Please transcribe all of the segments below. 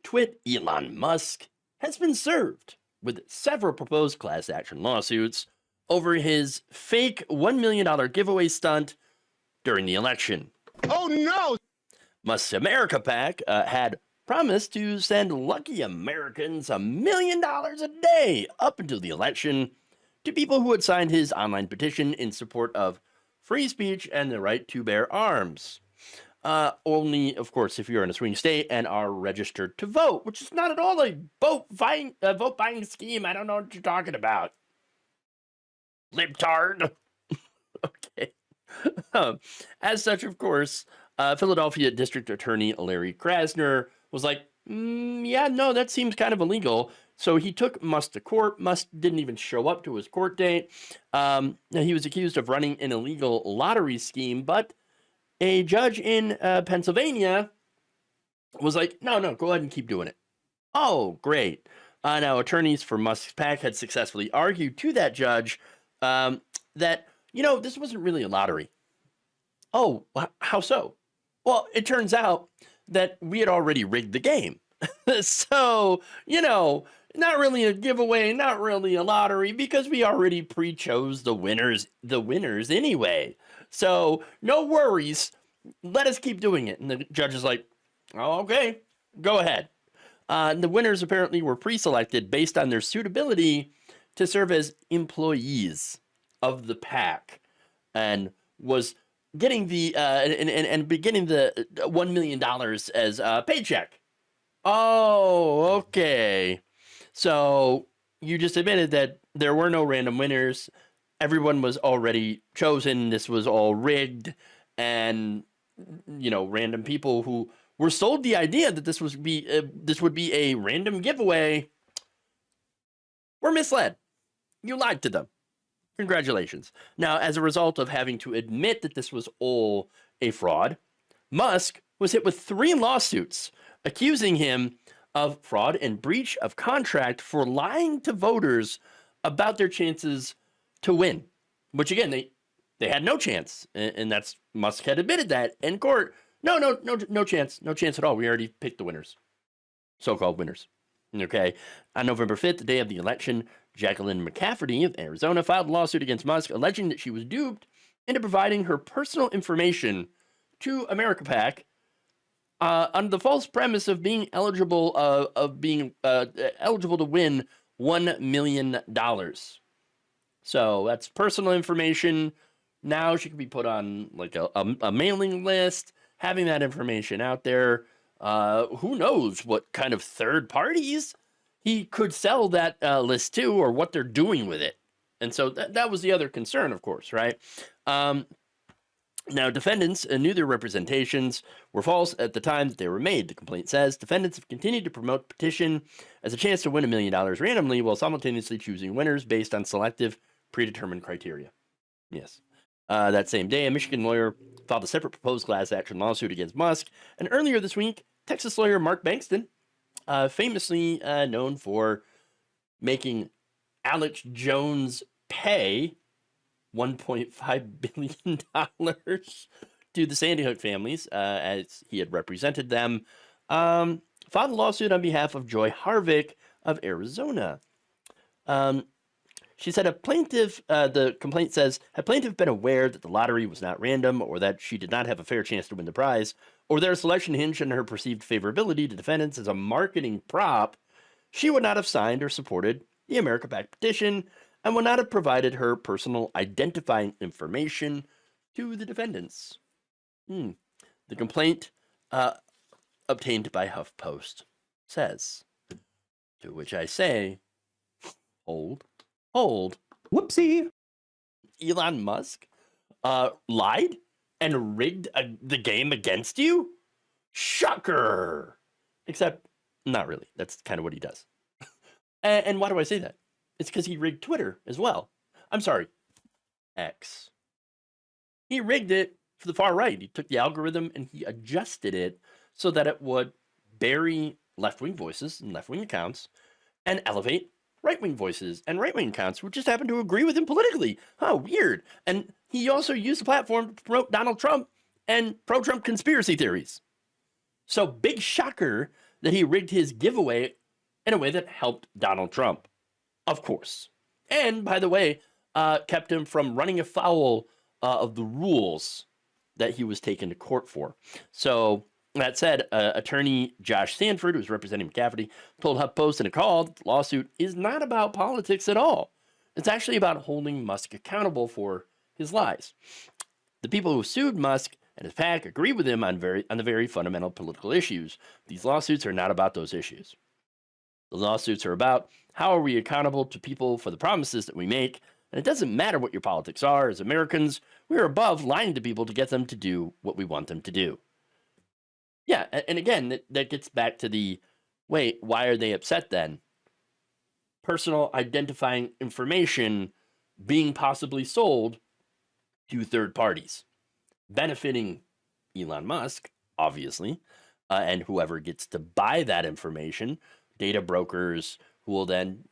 twit Elon Musk has been served with several proposed class action lawsuits over his fake $1 million giveaway stunt during the election. Oh no! Musk's America PAC had promised to send lucky Americans $1 million a day up until the election to people who had signed his online petition in support of free speech and the right to bear arms. Only, of course, if you're in a swing state and are registered to vote, which is not at all a vote buying scheme. I don't know what you're talking about. Libtard. Okay. As such, of course, Philadelphia District Attorney Larry Krasner was like, yeah, no, that seems kind of illegal. So he took Musk to court. Musk didn't even show up to his court date. He was accused of running an illegal lottery scheme, but a judge in Pennsylvania was like, no, go ahead and keep doing it. Oh, great. Now, attorneys for Musk's PAC had successfully argued to that judge that, this wasn't really a lottery. Oh, how so? Well, it turns out that we had already rigged the game. So, not really a giveaway, not really a lottery, because we already pre-chose the winners anyway. So, no worries. Let us keep doing it. And the judge is like, oh, okay, go ahead. The winners apparently were pre-selected based on their suitability to serve as employees of the PAC, and was getting the beginning the $1 million as a paycheck. Oh, okay. So you just admitted that there were no random winners. Everyone was already chosen. This was all rigged, and random people who were sold the idea that this would be a random giveaway were misled. You lied to them. Congratulations. Now, as a result of having to admit that this was all a fraud, Musk was hit with 3 lawsuits accusing him of fraud and breach of contract for lying to voters about their chances to win, which again, they had no chance. And that's, Musk had admitted that in court. No chance at all. We already picked the winners, so-called winners. Okay. On November 5th, the day of the election, Jacqueline McCafferty of Arizona filed a lawsuit against Musk, alleging that she was duped into providing her personal information to America PAC under the false premise of being eligible eligible to win $1 million. So that's personal information. Now she can be put on like a mailing list, having that information out there. Who knows what kind of third parties he could sell that list to, or what they're doing with it. And so that was the other concern, of course, right? Now, defendants knew their representations were false at the time that they were made. The complaint says defendants have continued to promote the petition as a chance to win $1 million randomly while simultaneously choosing winners based on selective, predetermined criteria. Yes. That same day, a Michigan lawyer filed a separate proposed class action lawsuit against Musk. And earlier this week, Texas lawyer Mark Bankston, famously known for making Alex Jones pay $1.5 billion to the Sandy Hook families, as he had represented them, filed a lawsuit on behalf of Joy Harvick of Arizona. She said the complaint says, had plaintiff been aware that the lottery was not random, or that she did not have a fair chance to win the prize, or their selection hinged on her perceived favorability to defendants as a marketing prop, she would not have signed or supported the America PAC petition and would not have provided her personal identifying information to the defendants. The complaint obtained by HuffPost says, to which I say, hold. Whoopsie. Elon Musk lied and rigged the game against you? Shocker! Except, not really. That's kind of what he does. And why do I say that? It's because he rigged Twitter as well. I'm sorry, X. He rigged it for the far right. He took the algorithm and he adjusted it so that it would bury left-wing voices and left-wing accounts and elevate right-wing voices and right-wing accounts who just happen to agree with him politically. How weird. And he also used the platform to promote Donald Trump and pro-Trump conspiracy theories. So big shocker that he rigged his giveaway in a way that helped Donald Trump, of course. And by the way, kept him from running afoul of the rules that he was taken to court for. So that said, attorney Josh Sanford, who's representing McCafferty, told HuffPost in a call that the lawsuit is not about politics at all. It's actually about holding Musk accountable for his lies. The people who sued Musk and his PAC agree with him on the very fundamental political issues. These lawsuits are not about those issues. The lawsuits are about how are we accountable to people for the promises that we make. And it doesn't matter what your politics are. As Americans, we're above lying to people to get them to do what we want them to do. Yeah, and again, that gets back to the, wait, why are they upset then? Personal identifying information being possibly sold to third parties, benefiting Elon Musk, obviously, and whoever gets to buy that information, data brokers who will then,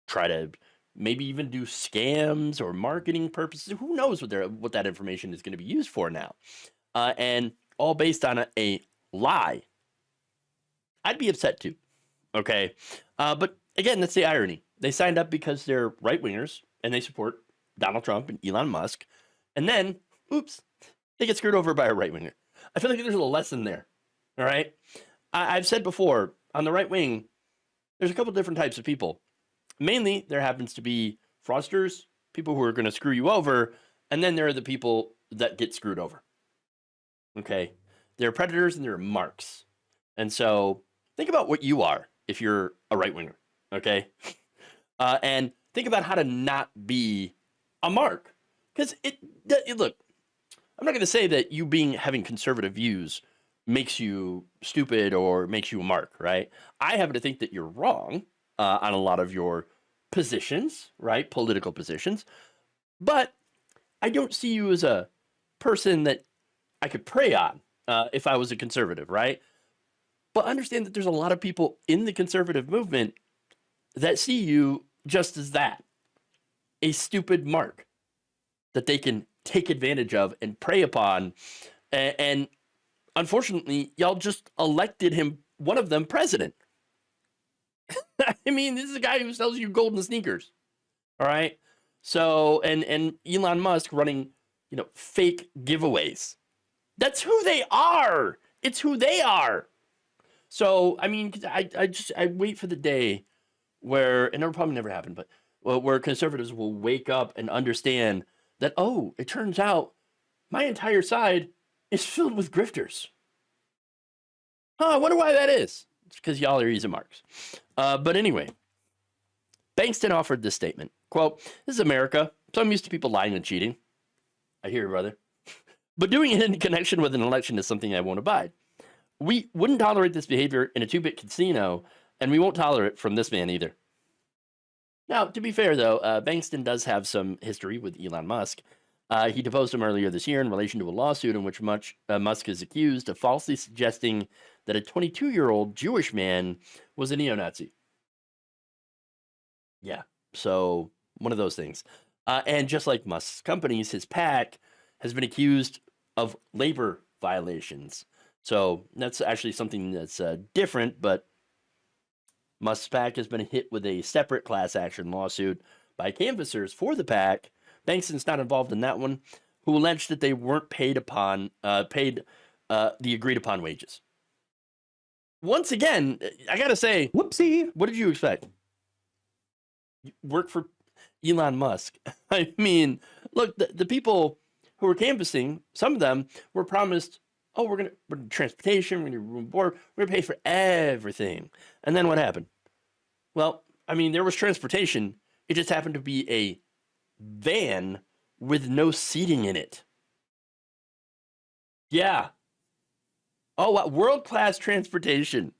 try to maybe even do scams or marketing purposes. Who knows what that information is going to be used for now? And all based on a lie. I'd be upset too. Okay. But again, that's the irony. They signed up because they're right-wingers and they support Donald Trump and Elon Musk. And then, oops, they get screwed over by a right-winger. I feel like there's a lesson there. All right. I've said before, on the right wing, there's a couple different types of people. Mainly, there happens to be fraudsters, people who are going to screw you over, and then there are the people that get screwed over. Okay? There are predators and there are marks. And so, think about what you are if you're a right-winger, okay? And think about how to not be a mark. Because look, I'm not going to say that you having conservative views makes you stupid or makes you a mark, right? I happen to think that you're wrong on a lot of your positions, right? Political positions. But I don't see you as a person that I could prey on if I was a conservative, right? But understand that there's a lot of people in the conservative movement that see you just as that, a stupid mark that they can take advantage of and prey upon. And unfortunately, y'all just elected him, one of them, president. I mean, this is a guy who sells you golden sneakers. All right. So, and Elon Musk running, fake giveaways. That's who they are. It's who they are. So, I mean, I wait for the day where, and it'll probably never happen, but where conservatives will wake up and understand that, oh, it turns out my entire side is filled with grifters. I wonder why that is. It's because y'all are easy marks. But anyway, Bankston offered this statement. Quote, "This is America, so I'm used to people lying and cheating." I hear you, brother. But doing it in connection with an election is something I won't abide. We wouldn't tolerate this behavior in a 2-bit casino, and we won't tolerate it from this man either. Now, to be fair, though, Bankston does have some history with Elon Musk. He deposed him earlier this year in relation to a lawsuit in which Musk is accused of falsely suggesting that a 22-year-old Jewish man was a neo-Nazi. Yeah, so one of those things. And just like Musk's companies, his PAC has been accused of labor violations. So that's actually something that's different, but Musk's PAC has been hit with a separate class action lawsuit by canvassers for the PAC. Bankston's not involved in that one, who alleged that they weren't paid the agreed upon wages. Once again, I gotta say, Whoopsie. what did you expect? Work for Elon Musk. I mean, look, the people who were canvassing, some of them were promised, oh, we're gonna transportation, we're gonna room and board, we're gonna pay for everything. And then what happened? Well, I mean, there was transportation. It just happened to be a van with no seating in it. Yeah. Oh, wow. World-class transportation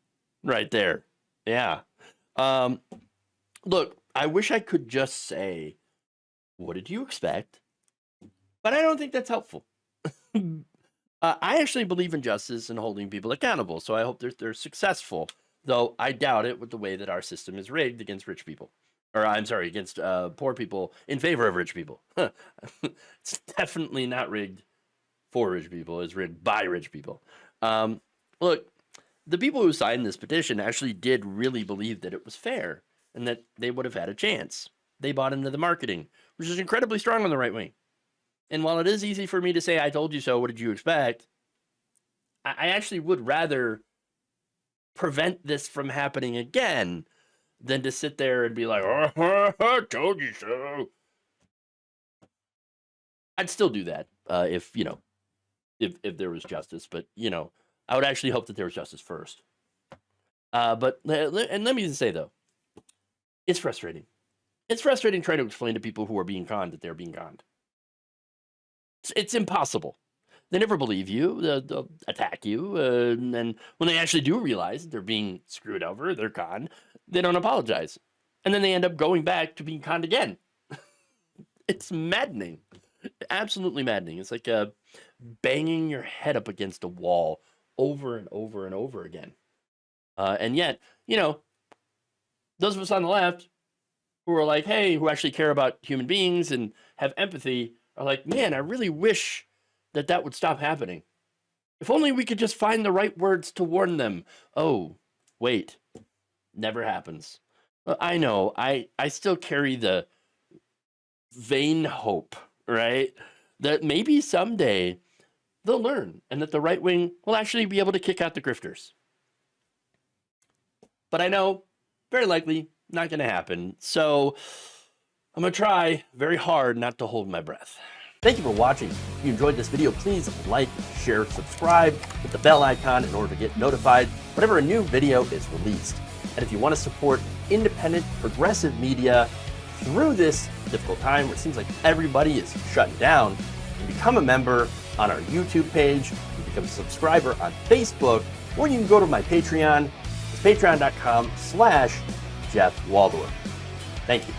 right there. Yeah. Look, I wish I could just say, what did you expect? But I don't think that's helpful. I actually believe in justice and holding people accountable, so I hope they're successful, though I doubt it with the way that our system is rigged against rich people. Or I'm sorry, against poor people in favor of rich people. It's definitely not rigged for rich people. It's rigged by rich people. Look, the people who signed this petition actually did really believe that it was fair and that they would have had a chance. They bought into the marketing, which is incredibly strong on the right wing. And while it is easy for me to say, I told you so, what did you expect? I actually would rather prevent this from happening again than to sit there and be like, oh, I told you so. I'd still do that if there was justice, but I would actually hope that there was justice first. But let me just say though, it's frustrating. It's frustrating trying to explain to people who are being conned that they're being conned. It's impossible. They never believe you. They'll attack you, and then when they actually do realize they're being screwed over, they're conned, they don't apologize, and then they end up going back to being conned again. It's maddening. Absolutely maddening. It's like banging your head up against a wall over and over and over again. And yet, those of us on the left who are like, hey, who actually care about human beings and have empathy are like, man, I really wish that would stop happening. If only we could just find the right words to warn them. Oh, wait, never happens. I know, I still carry the vain hope, right? That maybe someday they'll learn and that the right wing will actually be able to kick out the grifters. But I know, very likely, not going to happen. So I'm going to try very hard not to hold my breath. Thank you for watching. If you enjoyed this video, please like, share, subscribe, hit the bell icon in order to get notified whenever a new video is released. And if you want to support independent, progressive media through this difficult time where it seems like everybody is shutting down, you can become a member on our YouTube page, you can become a subscriber on Facebook, or you can go to my Patreon. It's patreon.com/Jeff Waldorf. Thank you.